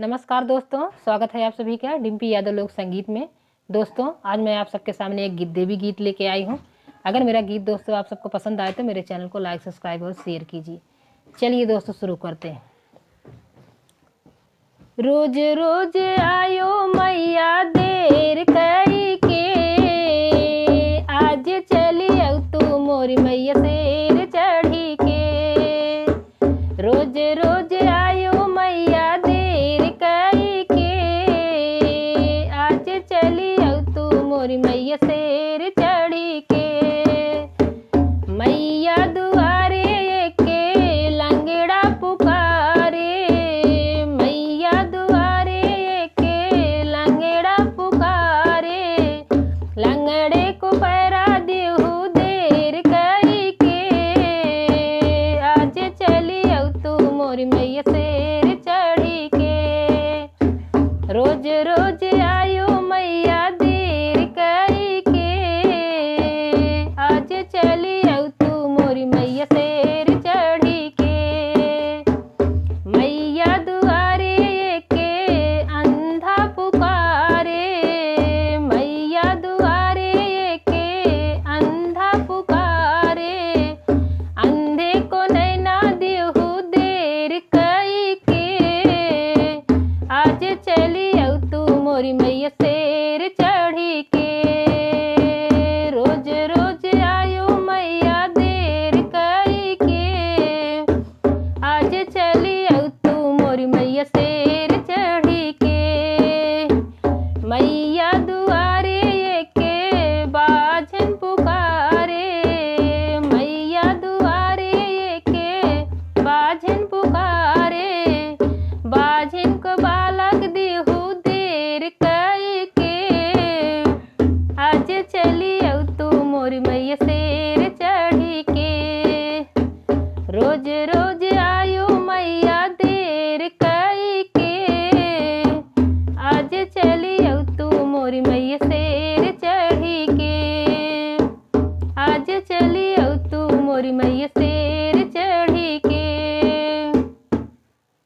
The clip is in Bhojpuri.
नमस्कार दोस्तों, स्वागत है आप सभी का डिम्पी यादव लोक संगीत में। दोस्तों, आज मैं आप सबके सामने एक देवी गीत लेके आई हूँ। अगर मेरा गीत दोस्तों आप सबको पसंद आए तो मेरे चैनल को लाइक, सब्सक्राइब और शेयर कीजिए। चलिए दोस्तों, शुरू करते हैं। रोज रोज आयो मैया देर कई के, आज चली तू मोरी मैया शेर चढ़ी के। रोज रोज आयो मैया देर कई के, आज चली तू मोरी मैया शेर चढ़ी के। मैया दुआरे के लंगड़ा पुकारे, मैया दुआरे के लंगड़ा पुकारे। लंगड़े को पैरा देहु देर कई के, आज चली तू मोरी मैया शेर चढ़ी के। रोज रोज आयो मैया देर कई के, आज चली तू मोरी मैया शेर चढ़ी के। मैया दुआरे के अंधा पुकारे, मैया दुआरे के अंधा पुकारे। अंधे को नैना देहु देर कई के, आज चली तू मोरी मैया शेर चढ़ी के। रोज रोज आयो मैया देर कई के, आज चली तू मोरी मैया शेर चढ़ी के। मैया दुआरे के बाझन पुकारे, मैया दुआरे के बाझन पुकारे। बाझन को बालक देहु देर कई के, आज चली तू मोरी मैया शेर